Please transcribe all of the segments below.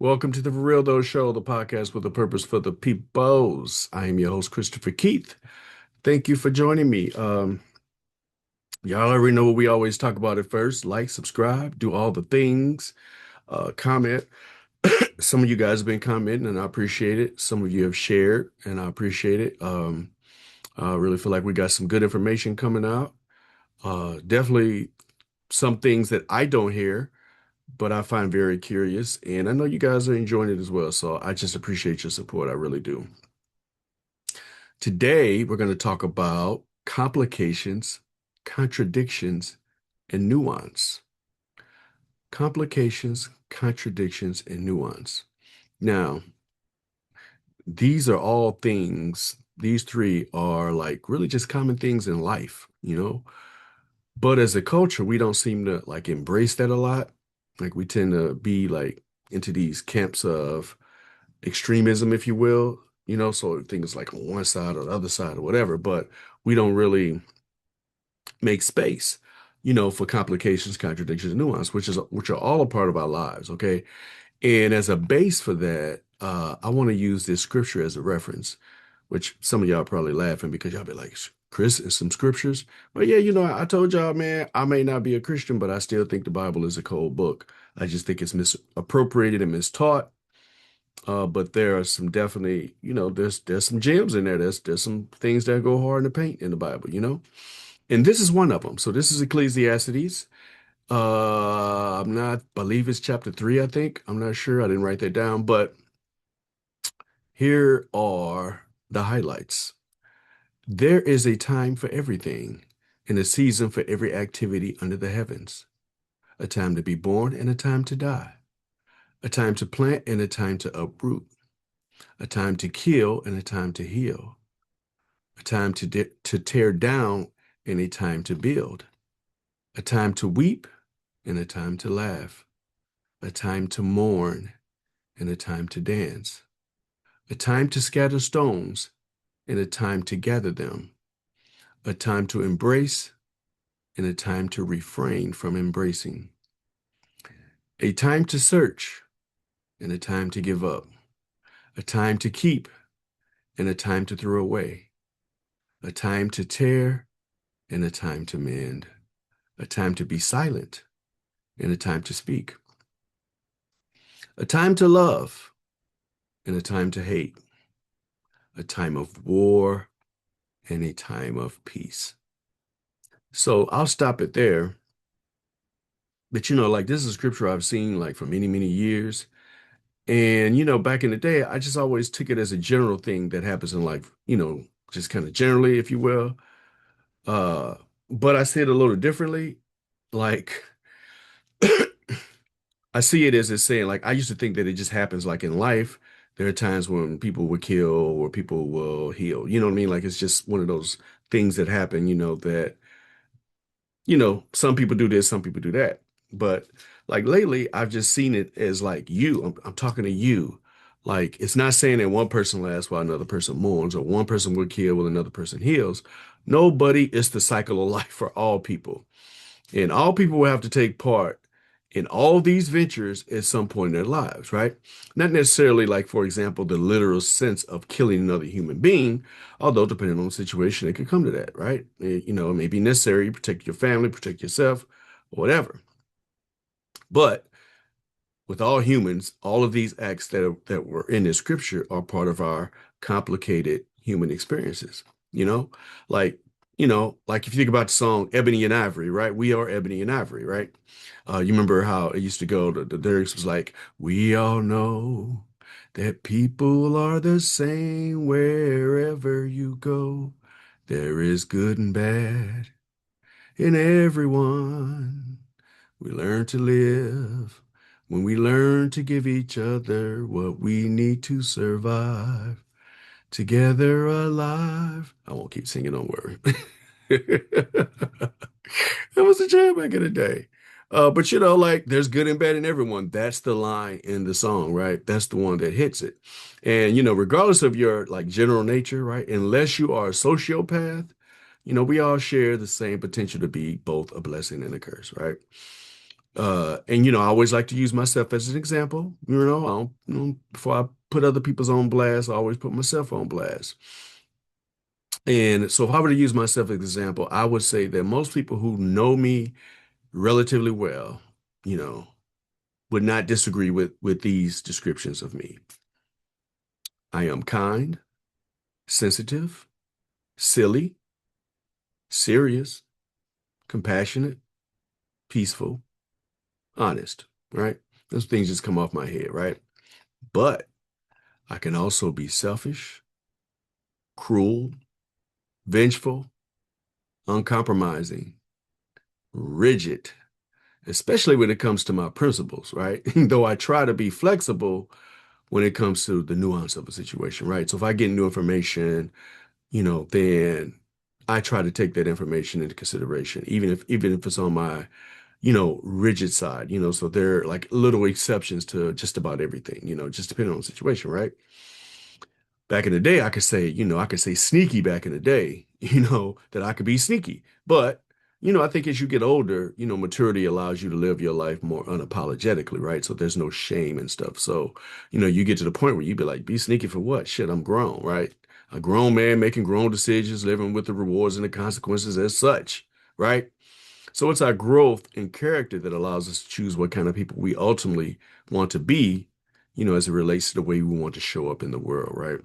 Welcome to the For Real Though Show, the podcast with a purpose for the peoples. I am your host, Christopher Keith. Thank you for joining me. Y'all already know what we always talk about at first. Like, subscribe, do all the things, comment. Some of you guys have been commenting, and I appreciate it. Some of you have shared, and I appreciate it. I really feel like we got some good information coming out. Definitely some things that I don't hear, but I find very curious, and I know you guys are enjoying it as well. So I just appreciate your support. I really do. Today, we're going to talk about complications, contradictions, and nuance. Complications, contradictions, and nuance. Now, these are all things, these three are like really just common things in life. But as a culture, we don't seem to like embrace that a lot. Like we tend to be like into these camps of extremism, if you will, so things like on one side or the other side or whatever, but we don't really make space, for complications, contradictions, and nuance, which are all a part of our lives, okay? And as a base for that, I want to use this scripture as a reference, which some of y'all are probably laughing because y'all be like, Chris, is some scriptures? But yeah, I told y'all, man, I may not be a Christian, but I still think the Bible is a cold book. I just think it's misappropriated and mistaught. But there are some definitely, there's some gems in there. There's some things that go hard in the paint in the Bible. And this is one of them. So this is Ecclesiastes. I'm not believe it's chapter 3, I think. I'm not sure. I didn't write that down, but here are the highlights. There is a time for everything, and a season for every activity under the heavens, a time to be born and a time to die, a time to plant and a time to uproot, a time to kill and a time to heal, a time to tear down and a time to build, a time to weep and a time to laugh, a time to mourn and a time to dance, a time to scatter stones and a time to gather them, a time to embrace and a time to refrain from embracing, a time to search and a time to give up, a time to keep and a time to throw away, a time to tear and a time to mend, a time to be silent and a time to speak, a time to love and a time to hate, a time of war and a time of peace. So I'll stop it there. But like this is a scripture I've seen like for many, many years. And back in the day, I just always took it as a general thing that happens in life, just kind of generally, if you will. Uh, but I see it a little differently. Like I see it as it's saying, like, I used to think that it just happens like in life. There are times when people will kill or people will heal. You know what I mean? Like it's just one of those things that happen, that, some people do this, some people do that. But like lately, I've just seen it as like I'm talking to you. Like it's not saying that one person laughs while another person mourns or one person will kill while another person heals. Nobody, it's the cycle of life for all people. And all people will have to take part in all these ventures at some point in their lives, right? Not necessarily like, for example, the literal sense of killing another human being, although depending on the situation, it could come to that, right? It may be necessary to protect your family, protect yourself, or whatever. But with all humans, all of these acts that were in this scripture are part of our complicated human experiences. You know, like like if you think about the song "Ebony and Ivory," right? We are ebony and ivory, right? You remember how it used to go? The lyrics was like, "We all know that people are the same wherever you go. There is good and bad in everyone. We learn to live when we learn to give each other what we need to survive. Together alive." I won't keep singing, don't worry. That was a jam back in the day. But like there's good and bad in everyone. That's the line in the song, right? That's the one that hits it. And regardless of your like general nature, right? Unless you are a sociopath, we all share the same potential to be both a blessing and a curse, right? And I always like to use myself as an example. I don't, before I put other people's on blast, I always put myself on blast. And so if I were to use myself as an example, I would say that most people who know me relatively well, you know, would not disagree with these descriptions of me. I am kind, sensitive, silly, serious, compassionate, peaceful, honest, right? Those things just come off my head, right? But I can also be selfish, cruel, vengeful, uncompromising, rigid, especially when it comes to my principles, right? Though I try to be flexible when it comes to the nuance of a situation, right? So if I get new information, then I try to take that information into consideration, even if it's on my, rigid side, so there are like little exceptions to just about everything, just depending on the situation, right? Back in the day, I could say sneaky back in the day, that I could be sneaky. But, I think as you get older, maturity allows you to live your life more unapologetically, right? So there's no shame and stuff. So, you get to the point where you be like, be sneaky for what? Shit, I'm grown, right? A grown man making grown decisions, living with the rewards and the consequences as such, right? So it's our growth in character that allows us to choose what kind of people we ultimately want to be, as it relates to the way we want to show up in the world, right?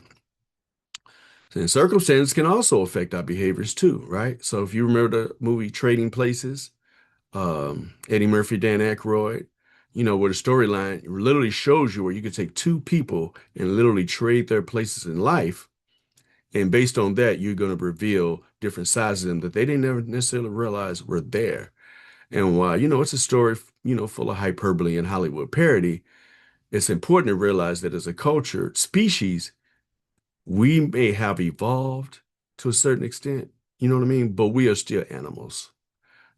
And circumstances can also affect our behaviors too, right? So if you remember the movie Trading Places, Eddie Murphy, Dan Aykroyd, where the storyline literally shows you where you could take two people and literally trade their places in life. And based on that, you're going to reveal different sides of them that they didn't never necessarily realize were there. And while, it's a story, full of hyperbole and Hollywood parody, it's important to realize that as a culture, species, we may have evolved to a certain extent, you know what I mean? But we are still animals.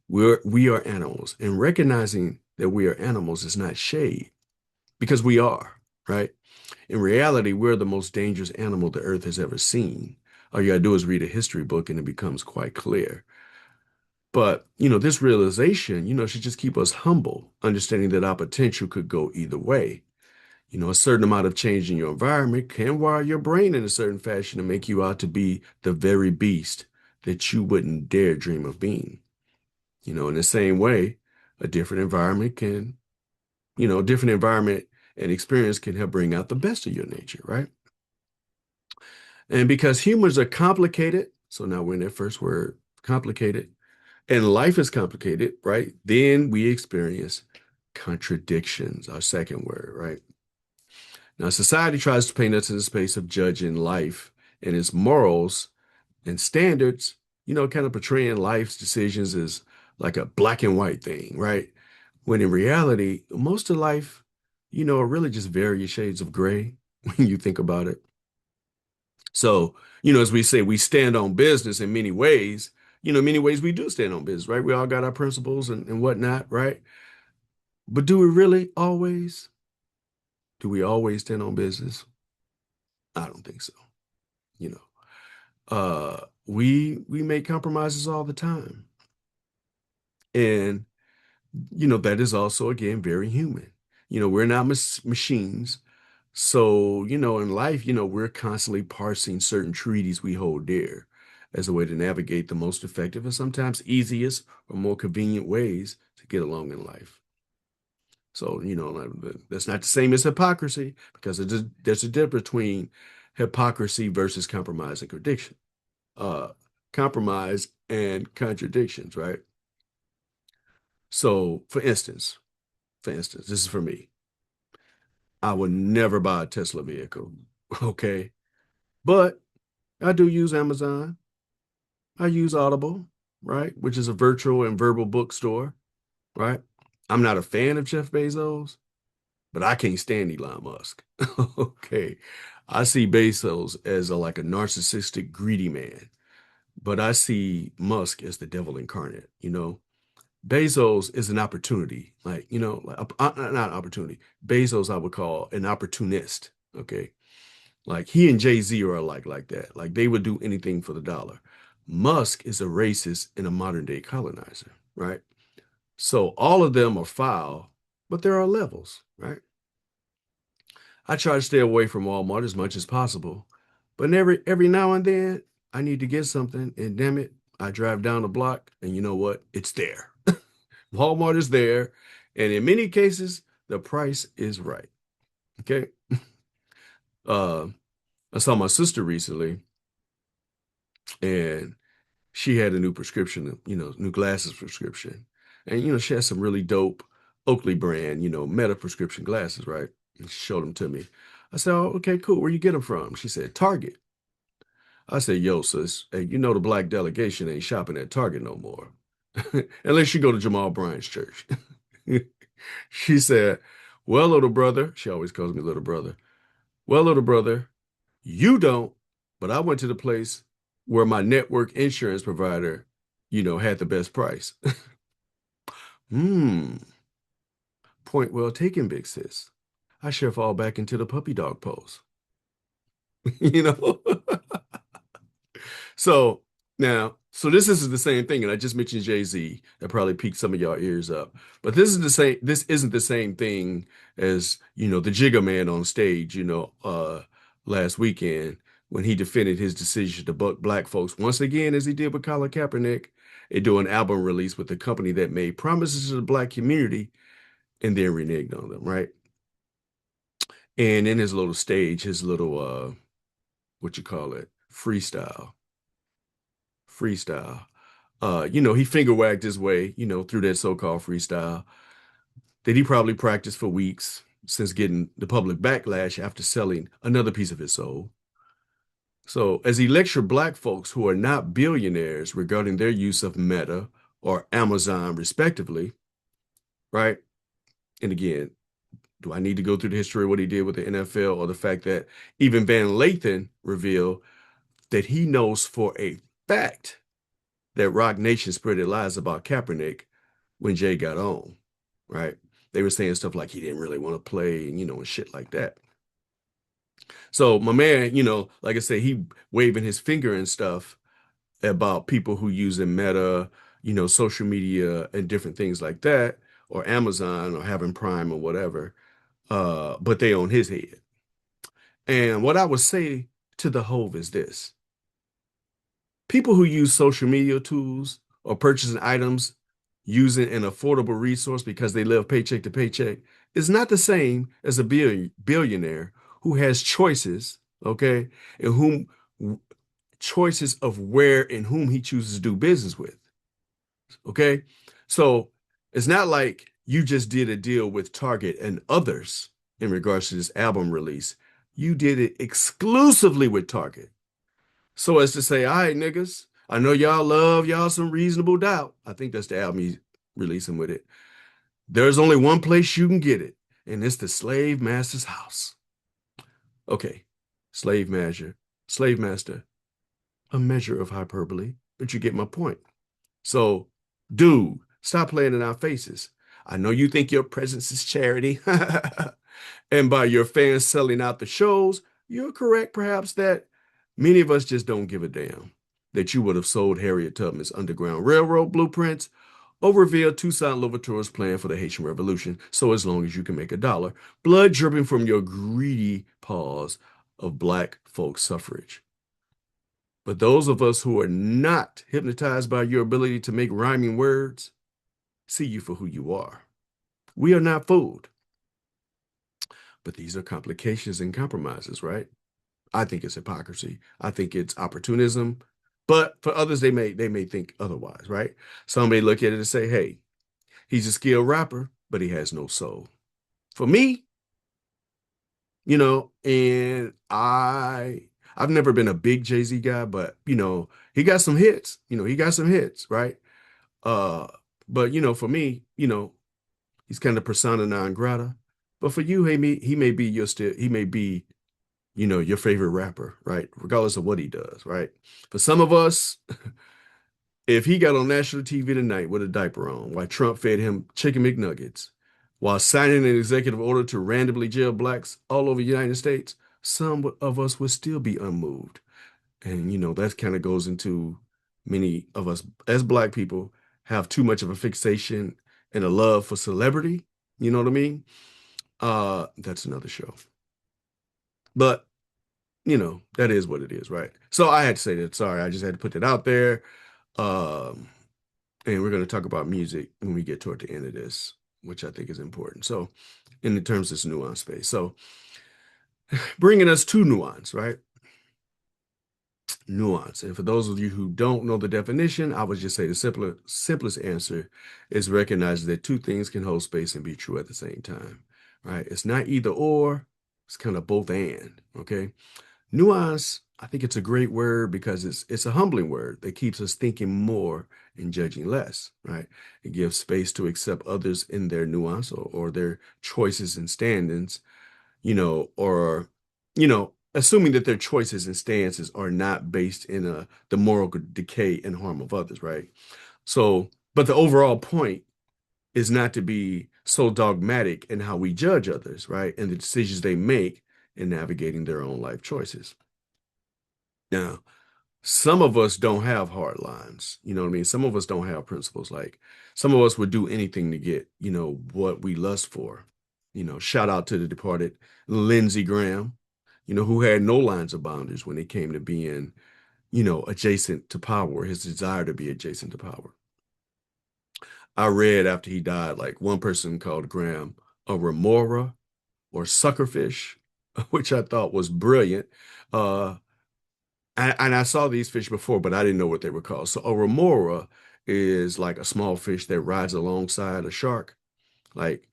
We are animals. And recognizing that we are animals is not shade because we are, right? In reality, we're the most dangerous animal the earth has ever seen. All you gotta do is read a history book and it becomes quite clear. But, this realization, should just keep us humble, understanding that our potential could go either way. A certain amount of change in your environment can wire your brain in a certain fashion to make you out to be the very beast that you wouldn't dare dream of being. In the same way, a different environment can, different environment and experience can help bring out the best of your nature, right? And because humans are complicated, so now we're in that first word, complicated, and life is complicated, right? Then we experience contradictions, our second word, right? Now, society tries to paint us in the space of judging life and its morals and standards, kind of portraying life's decisions as like a black and white thing, right? When in reality, most of life, are really just various shades of gray when you think about it. So, as we say, we stand on business in many ways. Many ways we do stand on business, right? We all got our principles and whatnot, right? But do we really always? Do we always stand on business? I don't think so. You know, we make compromises all the time, and that is also again very human. We're not machines, so in life, we're constantly parsing certain treaties we hold dear as a way to navigate the most effective and sometimes easiest or more convenient ways to get along in life. So, that's not the same as hypocrisy because there's a difference between hypocrisy versus uh, compromise and contradictions, right? So, for instance, this is for me. I would never buy a Tesla vehicle, okay? But I do use Amazon. I use Audible, right? Which is a virtual and verbal bookstore, right? I'm not a fan of Jeff Bezos, but I can't stand Elon Musk. Okay. I see Bezos as like a narcissistic, greedy man, but I see Musk as the devil incarnate. Bezos is an opportunity, like, not opportunity. Bezos, I would call an opportunist. Okay. Like he and Jay-Z are like that. Like they would do anything for the dollar. Musk is a racist and a modern day colonizer, right? So all of them are foul, but there are levels, right? I try to stay away from Walmart as much as possible, but every now and then I need to get something, and damn it, I drive down the block, and you know what? It's there. Walmart is there, and in many cases, the price is right. Okay. Uh, I saw my sister recently, and she had a new prescription, new glasses prescription. And, she had some really dope Oakley brand, Meta prescription glasses, right? And she showed them to me. I said, oh, okay, cool. Where you get them from? She said, Target. I said, yo, sis, hey, the black delegation ain't shopping at Target no more. Unless you go to Jamal Bryant's church. She said, well, little brother, she always calls me little brother. Well, little brother, you don't, but I went to the place where my network insurance provider, had the best price. Hmm. Point well taken, big sis. I should fall back into the puppy dog pose. you know? So so this is the same thing, and I just mentioned Jay-Z. That probably piqued some of y'all ears up. But this isn't the same thing as, the Jigga Man on stage, last weekend when he defended his decision to buck black folks once again, as he did with Colin Kaepernick, and do an album release with a company that made promises to the black community and then reneged on them, right? And in his little stage, his little what you call it, freestyle. He finger wagged his way, through that so-called freestyle that he probably practiced for weeks since getting the public backlash after selling another piece of his soul. So, as he lectured black folks who are not billionaires regarding their use of Meta or Amazon, respectively, right? And again, do I need to go through the history of what he did with the NFL or the fact that even Van Lathan revealed that he knows for a fact that Rock Nation spread their lies about Kaepernick when Jay got on, right? They were saying stuff like he didn't really want to play, and shit like that. So my man, like I said, he waving his finger and stuff about people who using Meta, social media and different things like that, or Amazon or having Prime or whatever. But they on his head. And what I would say to the Hove is this: people who use social media tools or purchasing items using an affordable resource because they live paycheck to paycheck is not the same as a billionaire who has choices, okay, and whom choices of where and whom he chooses to do business with, okay? So it's not like you just did a deal with Target and others in regards to this album release. You did it exclusively with Target. So as to say, all right, niggas, I know y'all love y'all some reasonable doubt. I think that's the album he's releasing with it. There's only one place you can get it, and it's the slave master's house. Okay, slave master, a measure of hyperbole, but you get my point. So, dude, stop playing in our faces. I know you think your presence is charity, and by your fans selling out the shows, you're correct, perhaps, that many of us just don't give a damn that you would have sold Harriet Tubman's Underground Railroad blueprints or revealed Toussaint Louverture's plan for the Haitian Revolution. So as long as you can make a dollar, blood dripping from your greedy paws of black folk suffrage. But those of us who are not hypnotized by your ability to make rhyming words see you for who you are. We are not fooled. But these are complications and compromises, right? I think it's hypocrisy. I think it's opportunism. But for others, they may think otherwise, right? Some may look at it and say, hey, he's a skilled rapper, but he has no soul. For me, and I've never been a big Jay-Z guy, but he got some hits. He got some hits, right? Uh, but for me, he's kind of persona non grata. But for you, he may be, your favorite rapper, right? Regardless of what he does, right? For some of us, if he got on national TV tonight with a diaper on, while Trump fed him chicken McNuggets, while signing an executive order to randomly jail blacks all over the United States, some of us would still be unmoved. And, that kind of goes into many of us as black people have too much of a fixation and a love for celebrity. You know what I mean? That's another show. But that is what it is, right? So I had to say that. Sorry, I just had to put that out there. Um, and we're going to talk about music when we get toward the end of this, which I think is important. So, in the terms of this nuance space, so bringing us to nuance, right? Nuance. And for those of you who don't know the definition, I would just say the simplest answer is recognize that two things can hold space and be true at the same time, right? It's not either or, it's kind of both and, okay? Nuance, I think it's a great word because it's a humbling word that keeps us thinking more and judging less, right? It gives space to accept others in their nuance or their choices and standings, or assuming that their choices and stances are not based in the moral decay and harm of others, right? So, but the overall point is not to be so dogmatic in how we judge others, right? And the decisions they make in navigating their own life choices. Now, some of us don't have hard lines. You know what I mean? Some of us don't have principles. Like some of us would do anything to get, what we lust for. Shout out to the departed Lindsey Graham, who had no lines of boundaries when it came to being, adjacent to power, his desire to be adjacent to power. I read after he died, like one person called Graham a remora or suckerfish, which I thought was brilliant. Uh, and I saw these fish before, but I didn't know what they were called. So a remora is like a small fish that rides alongside a shark. Like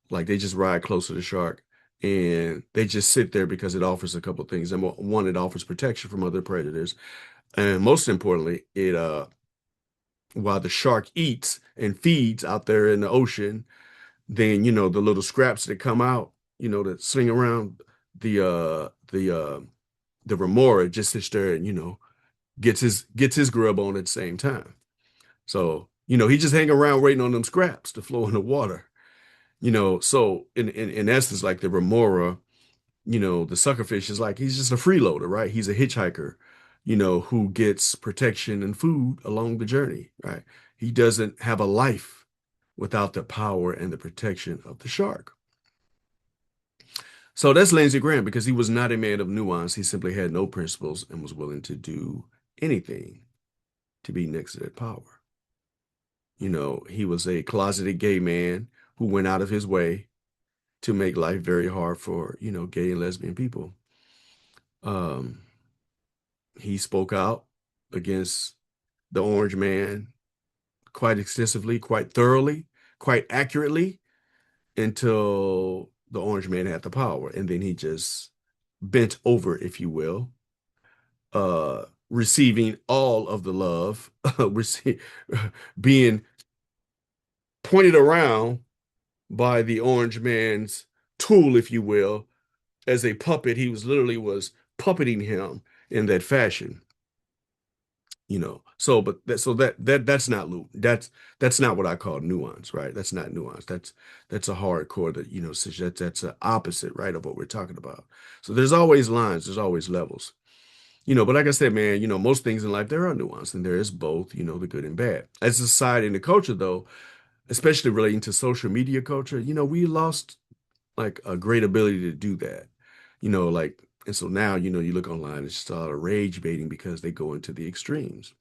like they just ride close to the shark and they just sit there because it offers a couple of things. And one, it offers protection from other predators. And most importantly, it while the shark eats and feeds out there in the ocean, then the little scraps that come out, that swing around the remora just sits there and gets his grub on at the same time. So, he just hang around waiting on them scraps to flow in the water. So in essence, like the remora, the suckerfish is like he's just a freeloader, right? He's a hitchhiker, who gets protection and food along the journey, right? He doesn't have a life without the power and the protection of the shark. So that's Lindsey Graham because he was not a man of nuance. He simply had no principles and was willing to do anything to be next to that power. He was a closeted gay man who went out of his way to make life very hard for, gay and lesbian people. Um, he spoke out against the orange man quite extensively, quite thoroughly, quite accurately until the orange man had the power. And then he just bent over, if you will, receiving all of the love, being pointed around by the orange man's tool, if you will, as a puppet. He was puppeting him in that fashion. But that's not that's not what I call nuance, right? That's not nuance. That's a hardcore that, that's an opposite, right, of what we're talking about. So there's always lines, there's always levels. But like I said, man, most things in life there are nuance and there is both, the good and bad. As a society and the culture, though, especially relating to social media culture, we lost like a great ability to do that. Like, and so now, you look online, it's just a lot of rage baiting because they go into the extremes.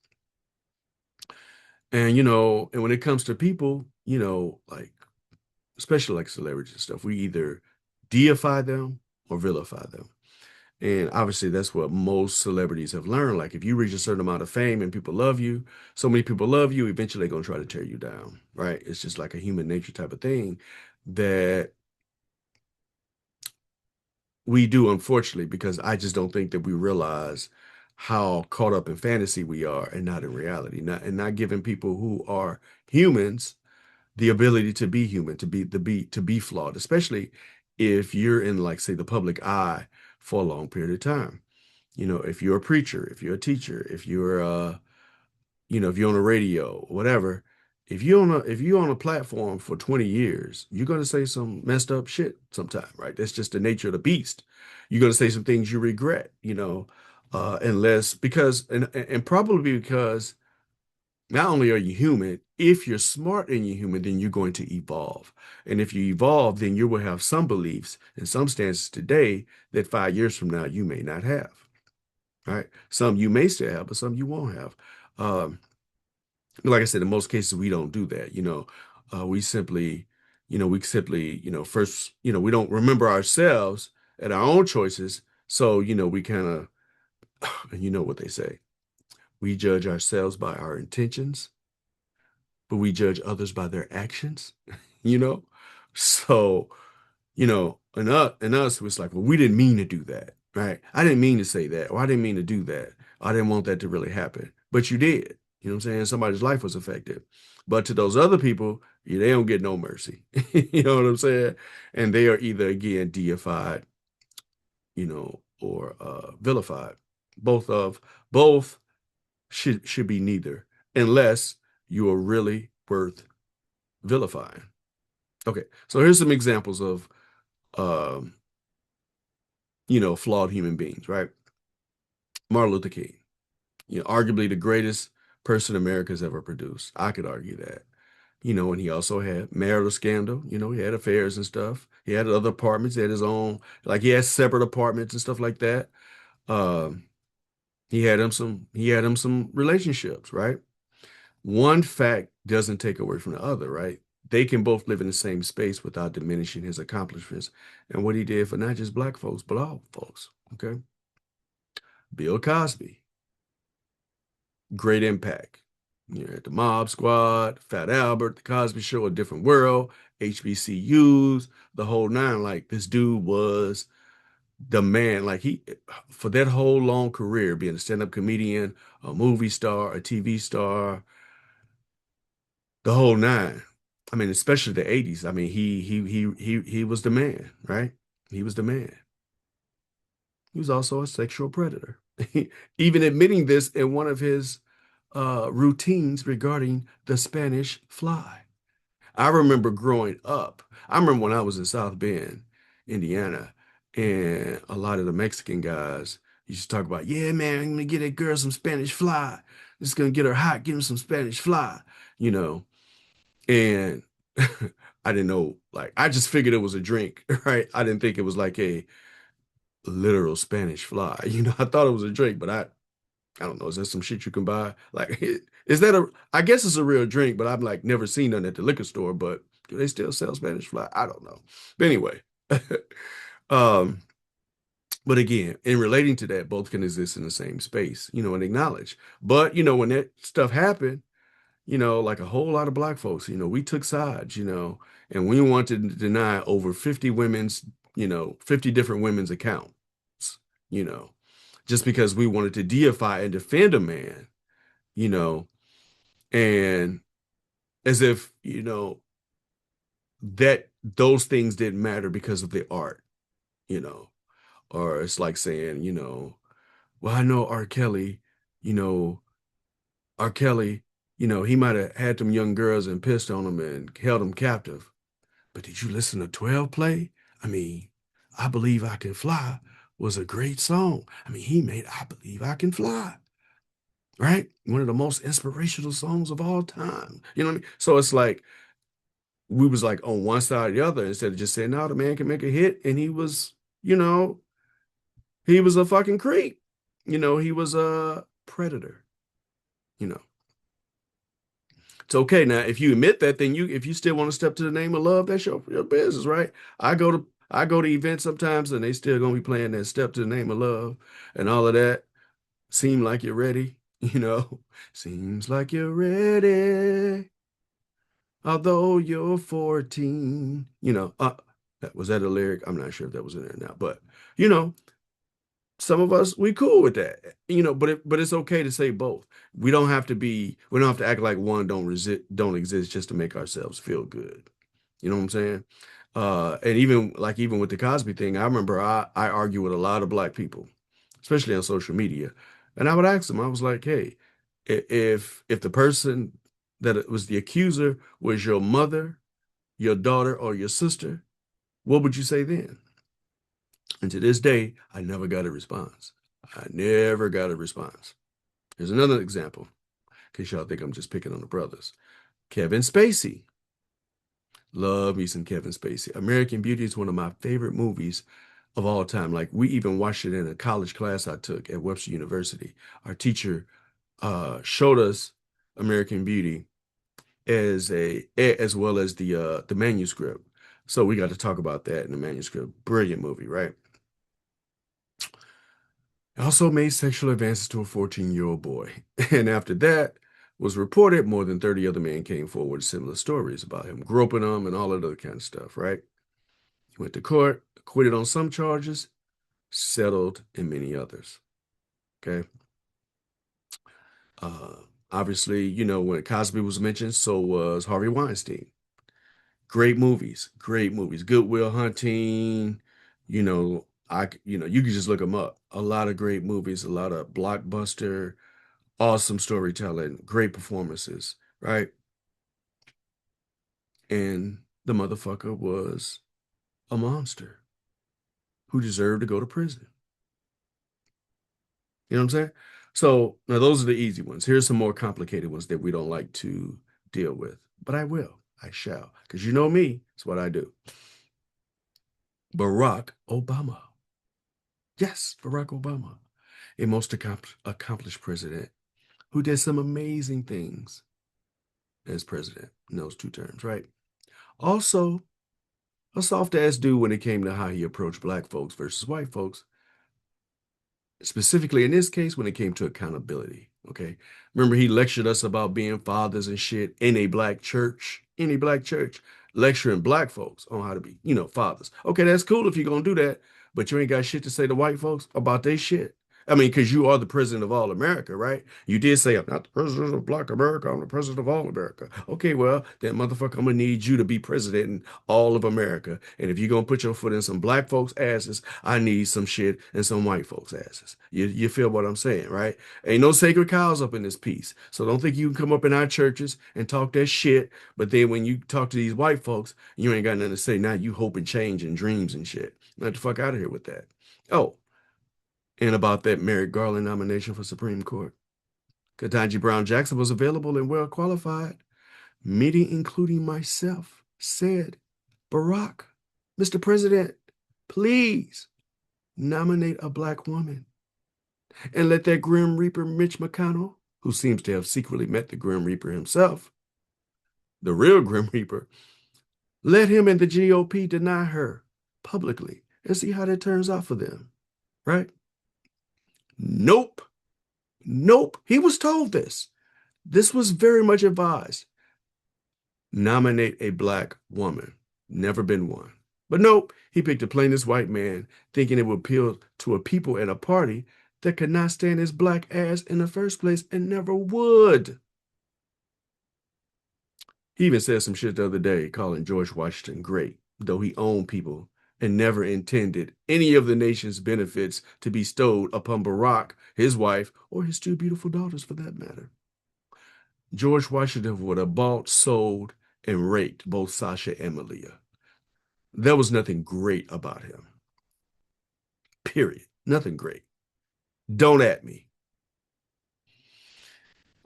And, and when it comes to people, like, especially like celebrities and stuff, we either deify them or vilify them. And obviously, that's what most celebrities have learned. Like, if you reach a certain amount of fame and people love you, so many people love you, eventually they're going to try to tear you down, right? It's just like a human nature type of thing that we do, unfortunately, because I just don't think that we realize how caught up in fantasy we are and not in reality, not giving people who are humans the ability to be human, to be flawed, especially if you're in, like, say, the public eye for a long period of time. If you're a preacher, if you're a teacher, if you're on the radio, whatever, if you're on a platform for 20 years, you're gonna say some messed up shit sometime, right? That's just the nature of the beast. You're gonna say some things you regret, unless because and probably because Not only are you human, if you're smart and you're human, then you're going to evolve. And if you evolve, then you will have some beliefs and some stances today that 5 years from now you may not have. Right? Some you may still have, but some you won't have. Um, like I said, in most cases we don't do that. We simply, first, we don't remember ourselves and our own choices. So, we kind of, and you know what they say, we judge ourselves by our intentions, but we judge others by their actions, you know? So, and us, it was like, well, we didn't mean to do that, right? I didn't mean to say that, or I didn't mean to do that. I didn't want that to really happen. But you did. You know what I'm saying? Somebody's life was affected. But to those other people, they don't get no mercy. You know what I'm saying? And they are either, again, deified, or vilified. Both of both should be neither, unless you are really worth vilifying. Okay, so here's some examples of um, flawed human beings, right? Martin Luther King, arguably the greatest person America's ever produced. I could argue that. And he also had marital scandal. He had affairs and stuff. He had other apartments. He had his own, like he had separate apartments and stuff like that. Um, he had him some relationships, right? One fact doesn't take away from the other, right? They can both live in the same space without diminishing his accomplishments and what he did for not just black folks, but all folks. Okay. Bill Cosby, great impact. The Mob Squad, Fat Albert, The Cosby Show, A Different World, HBCUs, the whole nine. Like this dude was the man. Like for that whole long career, being a stand-up comedian, a movie star, a TV star, the whole nine. I mean, especially the 80s. I mean, he was the man, right? He was the man. He was also a sexual predator. Even admitting this in one of his routines regarding the Spanish fly. I remember growing up. I remember when I was in South Bend, Indiana, and a lot of the Mexican guys used to talk about, yeah, man, I'm gonna get that girl some Spanish fly. Just gonna get her hot, give him some Spanish fly, you know. And I didn't know, like, I just figured it was a drink, right? I didn't think it was like a literal Spanish fly. I thought it was a drink, but I don't know. Is that some shit you can buy? Like, is that I guess it's a real drink, but I've like never seen none at the liquor store, but do they still sell Spanish fly? I don't know. But anyway, um, but again, in relating to that, both can exist in the same space, and acknowledge. But, when that stuff happened, like a whole lot of black folks, we took sides, and we wanted to deny over 50 women's, 50 different women's accounts, you know, just because we wanted to deify and defend a man, you know, and as if, that those things didn't matter because of the art, you know, or it's like saying, well, I know you know, R. Kelly, he might have had them young girls and pissed on them and held them captive. But did you listen to 12 play? I mean, I Believe I Can Fly was a great song. I mean, he made I Believe I Can Fly, right? One of the most inspirational songs of all time. You know what I mean? So it's like we was like on one side or the other instead of just saying, no, the man can make a hit. And you know, he was a fucking creep. He was a predator, you know. It's okay. Now, if you admit that, then if you still want to step to the name of love, that's your business, right? I go to events sometimes and they still gonna be playing that step to the name of love and all of that. Seem like you're ready, Seems like you're ready, although you're 14. Was that a lyric? I'm not sure if that was in there now, but you know, some of us we cool with that, but it's okay to say both. We don't have to act like one don't exist just to make ourselves feel good. You know what I'm saying? And even with the Cosby thing, I remember I argue with a lot of black people, especially on social media, and I would ask them, I was like, hey, if the person that it was the accuser was your mother, your daughter, or your sister, what would you say then? And to this day, I never got a response. I never got a response. Here's another example. case y'all think I'm just picking on the brothers. Kevin Spacey. Love me some Kevin Spacey. American Beauty is one of my favorite movies of all time. Like we even watched it in a college class I took at Webster University. Our teacher showed us American Beauty as well as the manuscript. So we got to talk about that in the manuscript. Brilliant movie, right? Also made sexual advances to a 14-year-old boy. And after that was reported, more than 30 other men came forward with similar stories about him groping them and all that other kind of stuff, right? He went to court, acquitted on some charges, settled in many others. Okay. Uh, Obviously, when Cosby was mentioned, so was Harvey Weinstein. Great movies, great movies. Good Will Hunting, you can just look them up. A lot of great movies, a lot of blockbuster, awesome storytelling, great performances, right? And the motherfucker was a monster who deserved to go to prison. You know what I'm saying? So now those are the easy ones. Here's some more complicated ones that we don't like to deal with, but I will. I shall. Because you know me, it's what I do. Barack Obama. Yes, Barack Obama, a most accomplished president who did some amazing things as president in those 2 terms, right? Also, a soft ass dude when it came to how he approached black folks versus white folks, specifically in this case when it came to accountability. Okay. Remember, he lectured us about being fathers and shit in a black church, lecturing black folks on how to be, fathers. Okay, that's cool if you're gonna do that, but you ain't got shit to say to white folks about their shit. I mean, because you are the president of all America, right? You did say, I'm not the president of Black America, I'm the president of all America. Okay, well, then, motherfucker, I'm gonna need you to be president in all of America. And if you're gonna put your foot in some black folks' asses, I need some shit in some white folks' asses. You feel what I'm saying, right? Ain't no sacred cows up in this piece. So don't think you can come up in our churches and talk that shit, but then when you talk to these white folks, you ain't got nothing to say. Now you hope and change and dreams and shit. Get the fuck out of here with that. Oh, and about that Merrick Garland nomination for Supreme Court. Ketanji Brown Jackson was available and well qualified. Many, including myself, said, Barack, Mr. President, please nominate a black woman and let that Grim Reaper Mitch McConnell, who seems to have secretly met the Grim Reaper himself, the real Grim Reaper, let him and the GOP deny her publicly and see how that turns out for them, right? Nope. Nope. He was told this. This was very much advised. Nominate a black woman. Never been one. But nope, he picked the plainest white man, thinking it would appeal to a people at a party that could not stand his black ass in the first place and never would. He even said some shit the other day calling George Washington great, though he owned people and never intended any of the nation's benefits to be bestowed upon Barack, his wife, or his 2 beautiful daughters for that matter. George Washington would have bought, sold, and raped both Sasha and Malia. There was nothing great about him. Period. Nothing great. Don't at me.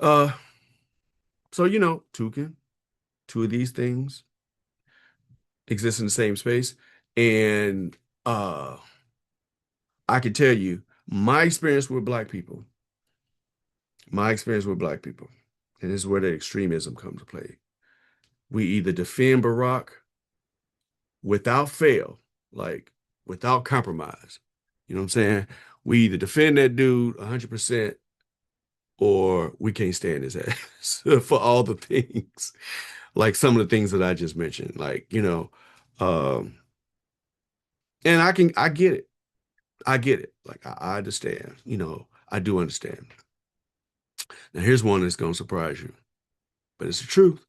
Uh, so Toucan, 2 of these things exist in the same space. And I can tell you my experience with black people, and this is where the extremism comes to play. We either defend Barack without fail, like without compromise. You know what I'm saying? We either defend that dude 100% or we can't stand his ass for all the things, like some of the things that I just mentioned. Like, um, and I get it. I get it. Like, I understand. I do understand. Now, here's one that's going to surprise you, but it's the truth.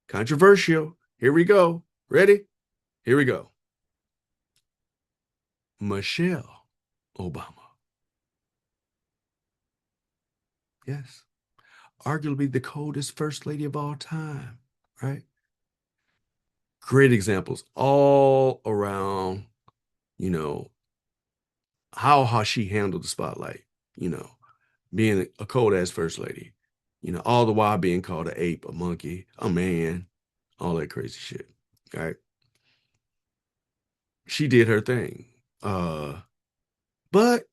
Controversial. Here we go. Ready? Here we go. Michelle Obama. Yes. Arguably the coldest first lady of all time, right? Great examples all around, you know, how she handled the spotlight, you know, being a cold ass first lady. all the while being called an ape, a monkey, a man, all that crazy shit. Right? She did her thing. Uh, but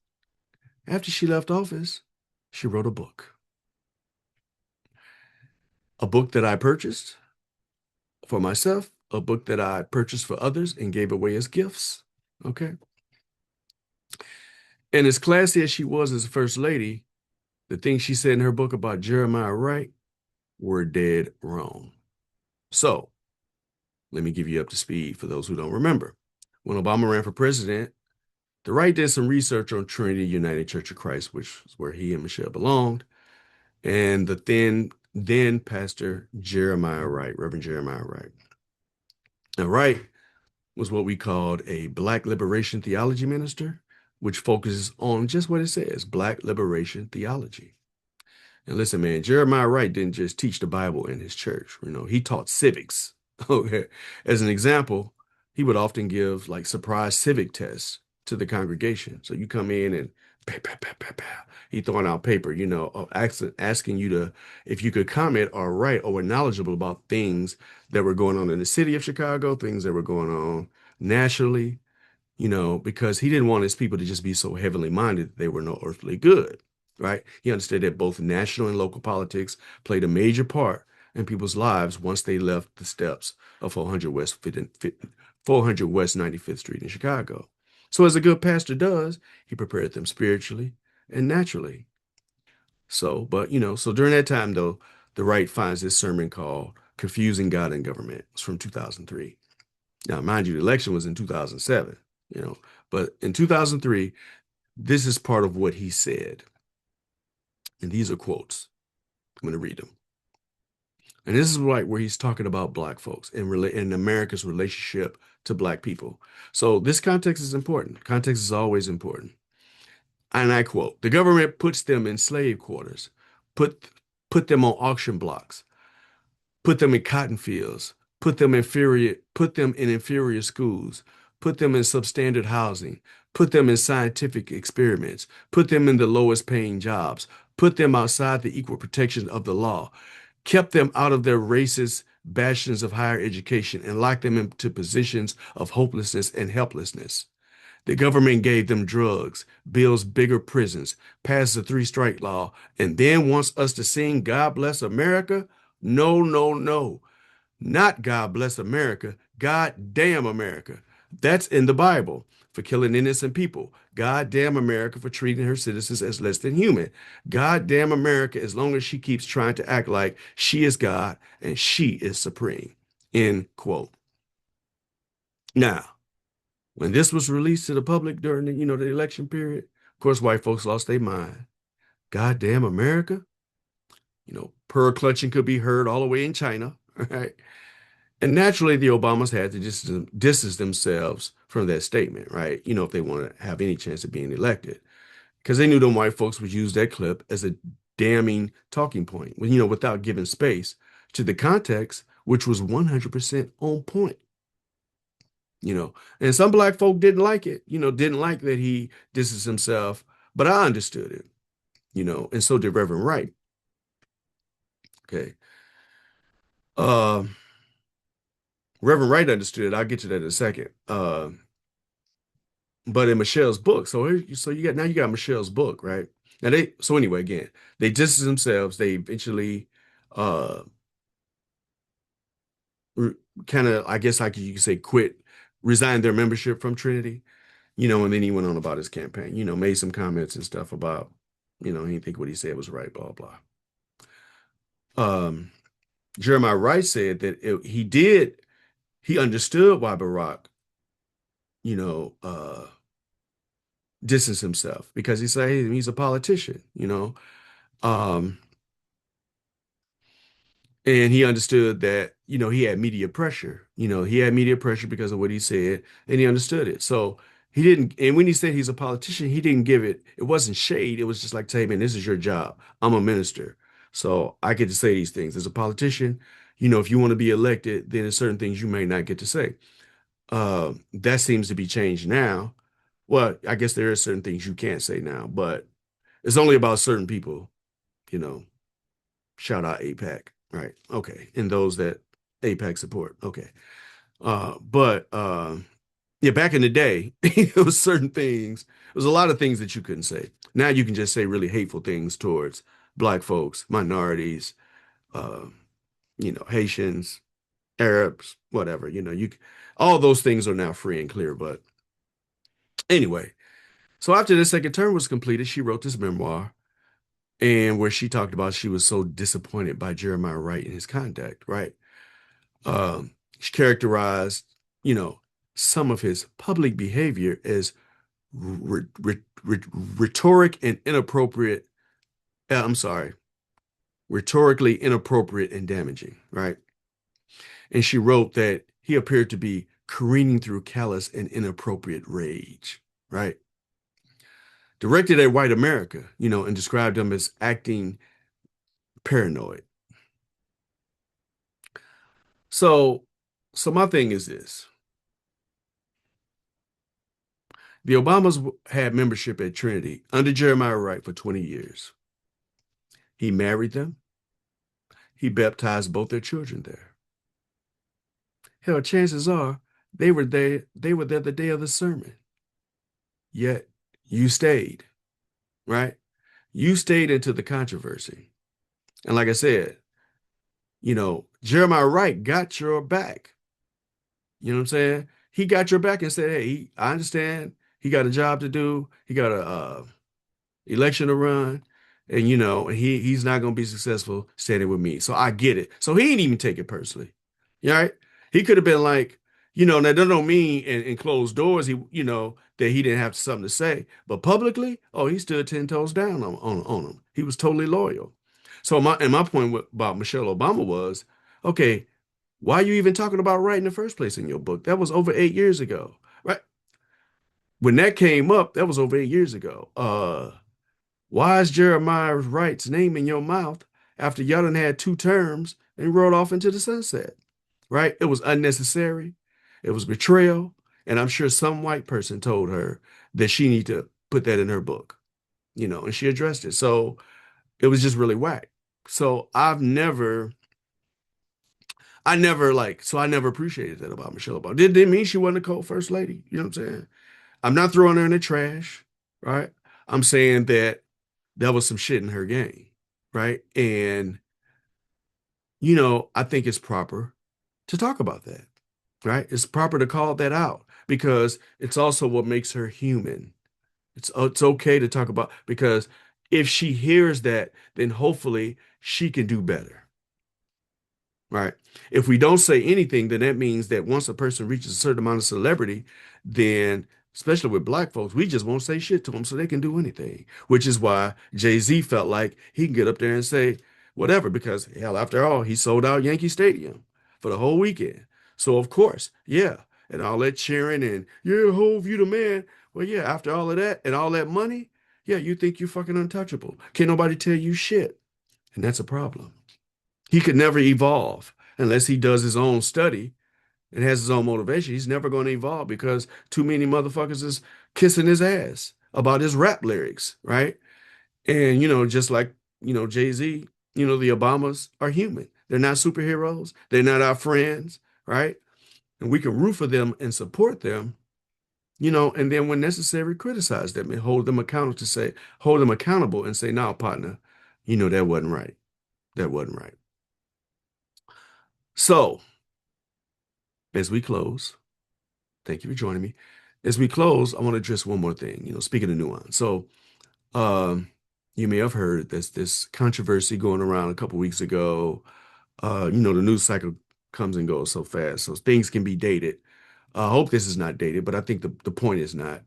after she left office, she wrote a book that I purchased for myself, a book that I purchased for others and gave away as gifts. Okay. And as classy as she was as a first lady, the things she said in her book about Jeremiah Wright were dead wrong. So let me give you up to speed for those who don't remember. When Obama ran for president, the Wright did some research on Trinity United Church of Christ, which is where he and Michelle belonged, and the then pastor Jeremiah Wright, Reverend Jeremiah Wright. Now, Wright was what we called a Black liberation theology minister, which focuses on just what it says, Black liberation theology. And listen, man, Jeremiah Wright didn't just teach the Bible in his church. He taught civics. Okay. As an example, he would often give like surprise civic tests to the congregation. So you come in and pow, pow, pow, pow, pow. He throwing out paper, asking you to, if you could comment or write or were knowledgeable about things that were going on in the city of Chicago, things that were going on nationally, because he didn't want his people to just be so heavenly minded that they were no earthly good, right? He understood that both national and local politics played a major part in people's lives once they left the steps of 400 West 95th Street in Chicago. So as a good pastor does, he prepared them spiritually and naturally. So during that time, though, the right finds this sermon called Confusing God and Government. It's from 2003. Now, mind you, the election was in 2007, but in 2003, this is part of what he said. And these are quotes. I'm going to read them. And this is right where he's talking about Black folks and America's relationship to Black people. So this context is important. Context is always important. And I quote, the government puts them in slave quarters, put them on auction blocks, put them in cotton fields, put them in inferior schools, put them in substandard housing, put them in scientific experiments, put them in the lowest paying jobs, put them outside the equal protection of the law, kept them out of their racist bastions of higher education, and locked them into positions of hopelessness and helplessness. The government gave them drugs, builds bigger prisons, passed the three-strike law, and then wants us to sing God Bless America? No, no, no. Not God Bless America. God damn America. That's in the Bible for killing innocent people. God damn America for treating her citizens as less than human. God damn America as long as she keeps trying to act like she is God and she is supreme. End quote. Now, when this was released to the public during the election period, of course, white folks lost their mind. Goddamn America. Pearl clutching could be heard all the way in China, right? And naturally, the Obamas had to distance themselves from that statement, right? If they want to have any chance of being elected, because they knew them white folks would use that clip as a damning talking point, without giving space to the context, which was 100% on point. And some Black folk didn't like it, didn't like that he distanced himself, but I understood it, and so did Reverend Wright. Okay. Uh, Reverend Wright understood it. I'll get to that in a second. But in Michelle's book, so you got Michelle's book, right? Now so anyway, again, they distance themselves. They eventually uh kind of, I guess like you could say, resigned their membership from Trinity, and then he went on about his campaign, made some comments and stuff about, he didn't think what he said was right, blah, blah. Um, Jeremiah Wright said that he understood why Barack, you know, uh, distanced himself because he said, hey, he's a politician, um, and he understood that, he had media pressure, he had media pressure because of what he said, and he understood it. So he didn't, and when he said he's a politician, he didn't it wasn't shade. It was just like, hey, man, this is your job. I'm a minister. So I get to say these things. As a politician, if you want to be elected, then there's certain things you may not get to say. That seems to be changed now. Well, I guess there are certain things you can't say now, but it's only about certain people, you know. Shout out APAC. Right. Okay. And those that APAC support. Okay. But yeah, back in the day, it was certain things, there was a lot of things that you couldn't say. Now you can just say really hateful things towards black folks, minorities, uh, Haitians, Arabs, whatever. All those things are now free and clear. But anyway, so after the second term was completed, she wrote this memoir, and where she talked about she was so disappointed by Jeremiah Wright and his conduct, right? She characterized, you know, some of his public behavior as rhetoric and inappropriate. I'm sorry, rhetorically inappropriate and damaging, right? And she wrote that he appeared to be careening through callous and inappropriate rage, right? Directed at white America, and described him as acting paranoid. So, so my thing is this. The Obamas had membership at Trinity under Jeremiah Wright for 20 years. He married them. He baptized both their children there. Hell, chances are they were there the day of the sermon. Yet you stayed, right? You stayed into the controversy. And like I said, Jeremiah Wright got your back. You know what I'm saying? He got your back and said, "Hey, I understand. He got a job to do. He got a election to run, and he's not going to be successful standing with me. So I get it. So he didn't even take it personally. You all right? He could have been like, now that don't mean in closed doors that he didn't have something to say, but publicly, oh, he stood 10 toes down on him. He was totally loyal. So my point about Michelle Obama was, okay, why are you even talking about Wright in the first place in your book? That was over 8 years ago, right? When that came up, that was over 8 years ago. Why is Jeremiah Wright's name in your mouth after y'all done had two terms and rode off into the sunset? Right? It was unnecessary. It was betrayal. And I'm sure some white person told her that she need to put that in her book, and she addressed it. So it was just really whack. So I never appreciated that about Michelle Obama. Didn't mean she wasn't a cold first lady. You know what I'm saying? I'm not throwing her in the trash, right? I'm saying that there was some shit in her game, right? And I think it's proper to talk about that, right? It's proper to call that out because it's also what makes her human. It's okay to talk about because if she hears that, then hopefully she can do better. Right. If we don't say anything, then that means that once a person reaches a certain amount of celebrity, then especially with black folks, we just won't say shit to them so they can do anything. Which is why Jay-Z felt like he can get up there and say whatever, because hell, after all, he sold out Yankee Stadium for the whole weekend. So of course, yeah. And all that cheering and yeah, Hove, you the man. Well, yeah, after all of that and all that money, yeah, you think you're fucking untouchable. Can't nobody tell you shit. And that's a problem. He could never evolve unless he does his own study and has his own motivation. He's never going to evolve because too many motherfuckers is kissing his ass about his rap lyrics, right? And, just like, Jay-Z, the Obamas are human. They're not superheroes. They're not our friends, right? And we can root for them and support them, and then when necessary, criticize them and hold them accountable and say, no, partner, that wasn't right. That wasn't right. So, as we close, thank you for joining me. As we close, I want to address one more thing, speaking of nuance. So, um, you may have heard this controversy going around a couple weeks ago. The news cycle comes and goes so fast, so things can be dated. I hope this is not dated, but I think the point is not.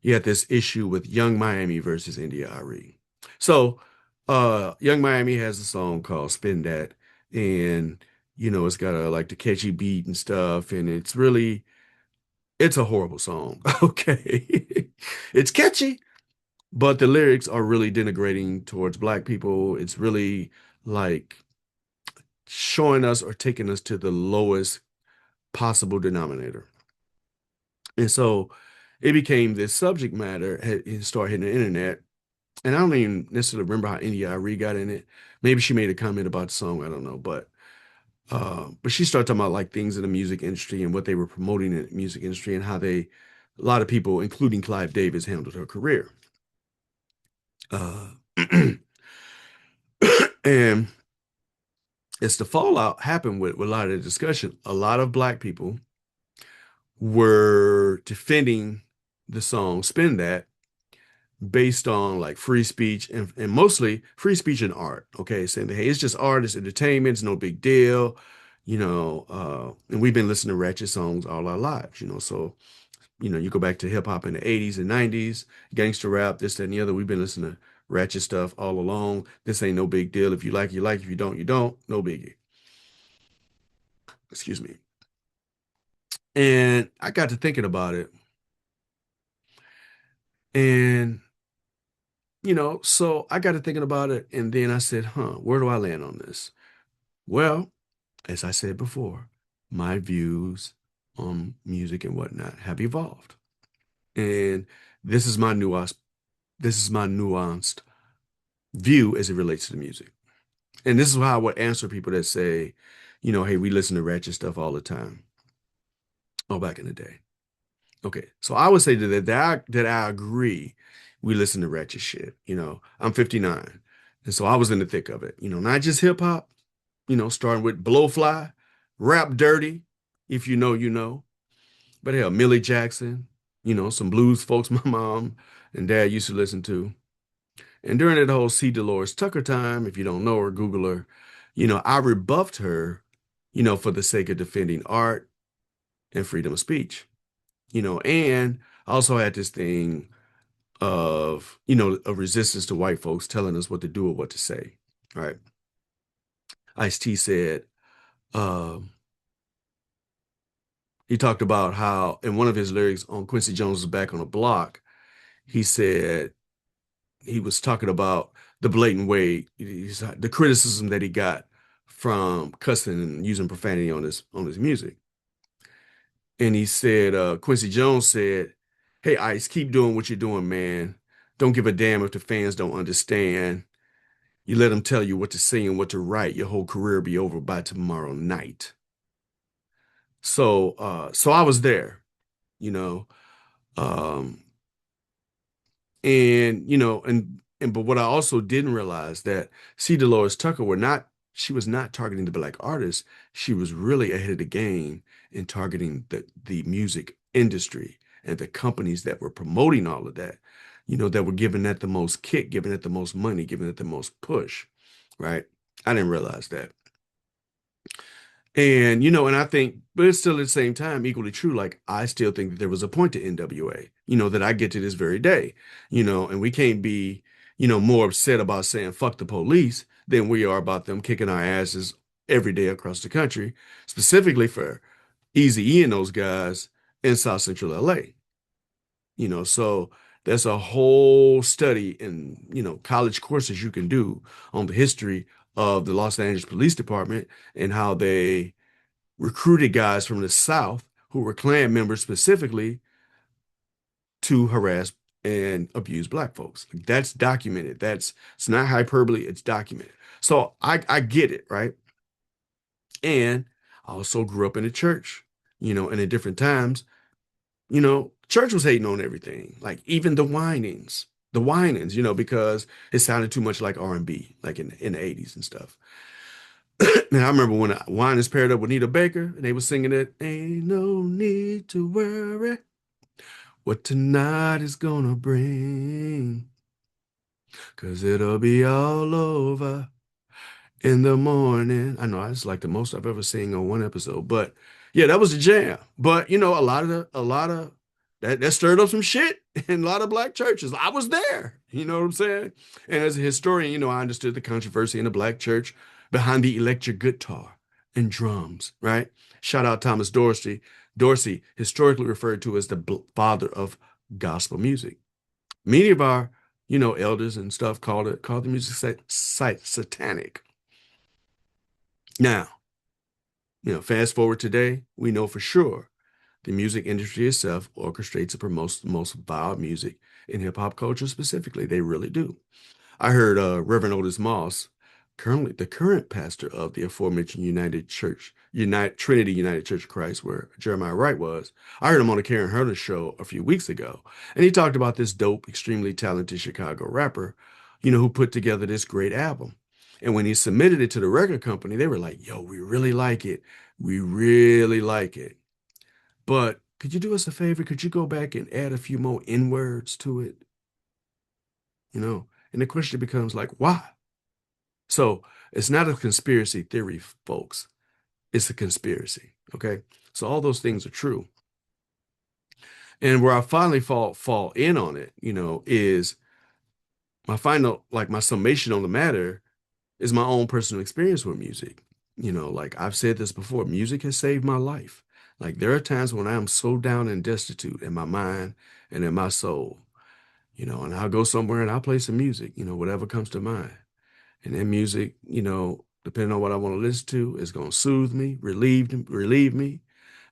You had this issue with Young Miami versus India Ari. So, Young Miami has a song called Spin That, and it's got a like the catchy beat and stuff, and it's a horrible song. Okay. It's catchy, but the lyrics are really denigrating towards black people. It's really like showing us or taking us to the lowest possible denominator. And so it became this subject matter, it started hitting the internet. and I don't even necessarily remember how India.Arie got in it. Maybe she made a comment about the song. I don't know, but she started talking about like things in the music industry and what they were promoting in the music industry and how a lot of people, including Clive Davis, handled her career. Uh, and as the fallout happened with a lot of the discussion, a lot of black people were defending the song Spin That based on like free speech and mostly free speech and art. Okay, saying that hey, it's just art, it's entertainment, it's no big deal, and we've been listening to ratchet songs all our lives, so you go back to hip hop in the 80s and 90s, gangster rap, this, that, and the other. We've been listening to ratchet stuff all along. This ain't no big deal. If you like, you like. If you don't, you don't. No biggie. Excuse me. And I got to thinking about it. And, so I got to thinking about it. And then I said, where do I land on this? Well, as I said before, my views on music and whatnot have evolved. And this is my nuance. This is my nuanced view as it relates to the music. And this is how I would answer people that say, hey, we listen to ratchet stuff all the time. Oh, back in the day. Okay. So I would say that I agree we listen to ratchet shit. I'm 59. And so I was in the thick of it. Not just hip hop, starting with Blowfly, Rap Dirty, if you know, you know. But hell, Millie Jackson, some blues folks my mom and dad used to listen to. And during that whole C. Dolores Tucker time, if you don't know her, Google her, I rebuffed her, for the sake of defending art and freedom of speech, and I also had this thing of, a resistance to white folks telling us what to do or what to say, right? Ice-T said, um, he talked about how in one of his lyrics on Quincy Jones's Back on the Block, he said, he was talking about the blatant way, the criticism that he got from cussing and using profanity on his music. And he said, Quincy Jones said, "Hey Ice, keep doing what you're doing, man. Don't give a damn if the fans don't understand. You let them tell you what to say and what to write. Your whole career will be over by tomorrow night." So I was there, you know. Um, and but what I also didn't realize that C. Dolores Tucker she was not targeting the black artists. She was really ahead of the game in targeting the music industry and the companies that were promoting all of that, that were giving that the most kick, giving it the most money, giving it the most push, right? I didn't realize that. And I think, but it's still at the same time equally true. Like, I still think that there was a point to NWA, that I get to this very day, and we can't be, more upset about saying fuck the police than we are about them kicking our asses every day across the country, specifically for Easy E and those guys in South Central LA, so there's a whole study in, college courses you can do on the history of the Los Angeles Police Department and how they recruited guys from the South who were Klan members specifically to harass and abuse black folks. Like, that's documented. It's not hyperbole, it's documented. So I get it, right? And I also grew up in a church, and at different times, church was hating on everything, like even the whinings, because it sounded too much like R&B, like in the 80s and stuff. And I remember when Winans paired up with Nita Baker and they were singing it, "Ain't no need to worry what tonight is gonna bring, 'cause it'll be all over in the morning." I know that's like the most I've ever seen on one episode, but yeah, that was a jam. But a lot of that stirred up some shit in a lot of black churches. I was there, you know what I'm saying? And as a historian, I understood the controversy in the black church behind the electric guitar and drums, right? Shout out Thomas Dorsey. Dorsey, historically referred to as the father of gospel music. Many of our, elders and stuff called the music satanic. Now, fast forward today, we know for sure The music industry itself orchestrates and promotes the most vile music in hip hop culture specifically. They really do. I heard Reverend Otis Moss, currently the current pastor of the aforementioned Trinity United Church of Christ, where Jeremiah Wright was. I heard him on the Karen Hunter show a few weeks ago, and he talked about this dope, extremely talented Chicago rapper, who put together this great album. And when he submitted it to the record company, they were like, "Yo, we really like it. We really like it. But could you do us a favor? Could you go back and add a few more N words to it?" You know, and the question becomes like, why? So it's not a conspiracy theory, folks. It's a conspiracy. Okay. So all those things are true. And where I finally fall in on it, is my summation on the matter is my own personal experience with music. Like I've said this before, music has saved my life. Like there are times when I am so down and destitute in my mind and in my soul, and I'll go somewhere and I'll play some music, whatever comes to mind. And that music, depending on what I want to listen to, is going to soothe me, relieve me.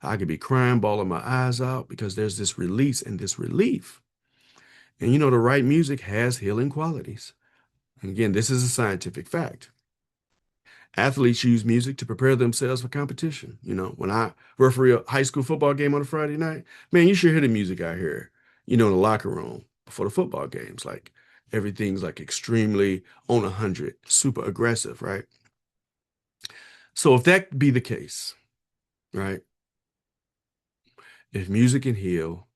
I could be crying, bawling my eyes out because there's this release and this relief. And the right music has healing qualities. And again, this is a scientific fact. Athletes use music to prepare themselves for competition. When I referee a high school football game on a Friday night, man, you should hear the music out here, in the locker room before the football games. Like everything's like extremely on 100, super aggressive, right? So if that be the case, right? If music can heal,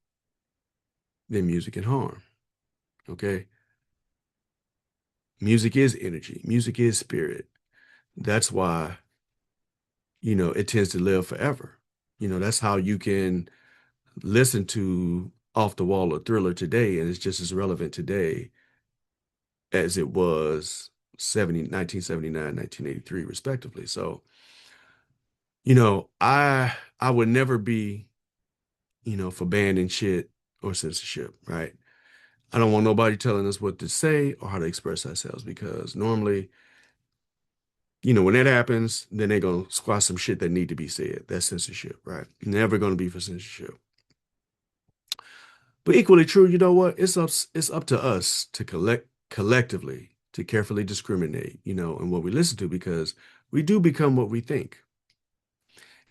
then music can harm. Okay. Music is energy. Music is spirit. That's why, it tends to live forever. That's how you can listen to Off the Wall or Thriller today, and it's just as relevant today as it was 1979, 1983, respectively. So, I would never be, for banning shit or censorship, right? I don't want nobody telling us what to say or how to express ourselves because normally, when that happens, then they're gonna squash some shit that need to be said. That's censorship, right? Never gonna be for censorship. But equally true, you know what? It's up to us to collectively to carefully discriminate, in what we listen to because we do become what we think.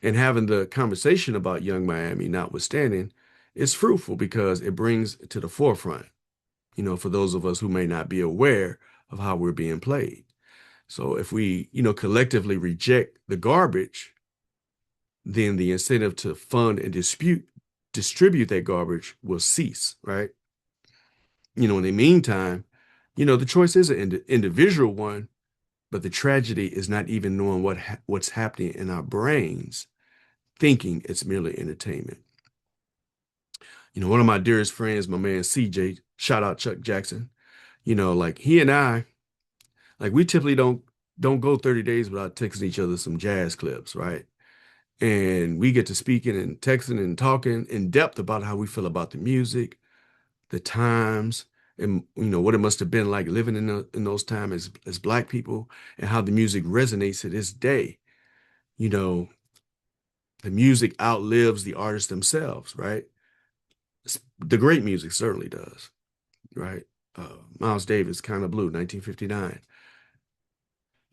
And having the conversation about Young Miami notwithstanding, it's fruitful because it brings to the forefront, for those of us who may not be aware of how we're being played. So if we, collectively reject the garbage, then the incentive to fund and distribute that garbage will cease, right? In the meantime, the choice is an individual one, but the tragedy is not even knowing what's happening in our brains, thinking it's merely entertainment. One of my dearest friends, my man CJ, shout out Chuck Jackson, like he and I, like we typically don't go 30 days without texting each other some jazz clips, right? And we get to speaking and texting and talking in depth about how we feel about the music, the times, and what it must have been like living in those times as Black people, and how the music resonates to this day. You know, the music outlives the artists themselves, right? The great music certainly does, right? Miles Davis, Kind of Blue, 1959.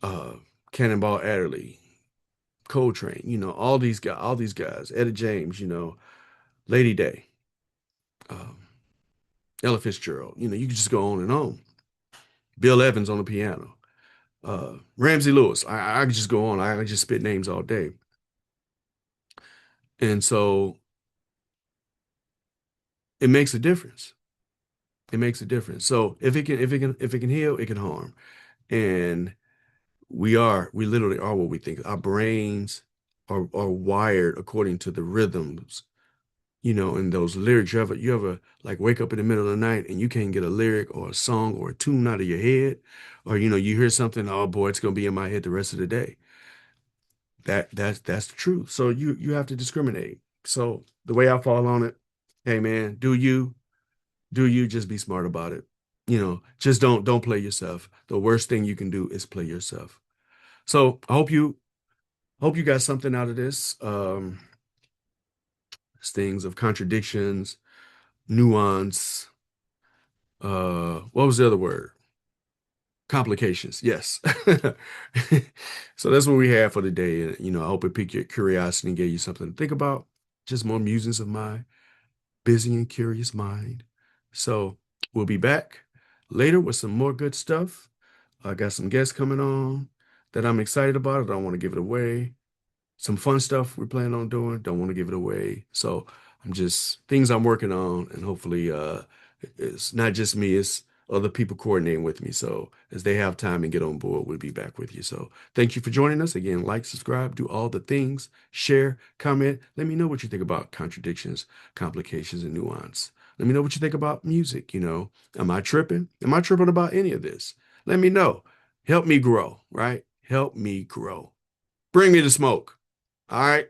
Uh, Cannonball Adderley, Coltrane, all these guys, Etta James, Lady Day, um, Ella Fitzgerald, you can just go on and on. Bill Evans on the piano, Ramsey Lewis. I could just go on. I could just spit names all day. And so it makes a difference. It makes a difference. So if it can heal, it can harm. And we literally are what we think. Our brains are wired according to the rhythms, and those lyrics. You ever like wake up in the middle of the night and you can't get a lyric or a song or a tune out of your head, or you hear something, oh boy, it's gonna be in my head the rest of the day. That's the truth. So you have to discriminate. So the way I fall on it, hey man, do you just be smart about it. Just don't play yourself. The worst thing you can do is play yourself. So I hope you got something out of this. things of contradictions, nuance. What was the other word? Complications. Yes. So that's what we have for today. And, I hope it piqued your curiosity and gave you something to think about. Just more musings of my busy and curious mind. So we'll be back later with some more good stuff. I got some guests coming on that I'm excited about. I don't want to give it away. Some fun stuff we're planning on doing. Don't want to give it away. So I'm just things I'm working on, and hopefully it's not just me, it's other people coordinating with me. So as they have time and get on board, we'll be back with you. So thank you for joining us. Again, like, subscribe, do all the things, share, comment. Let me know what you think about contradictions, complications, and nuance. Let me know what you think about music. Am I tripping? Am I tripping about any of this? Let me know. Help me grow, right? Help me grow. Bring me the smoke. All right.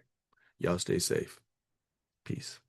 Y'all stay safe. Peace.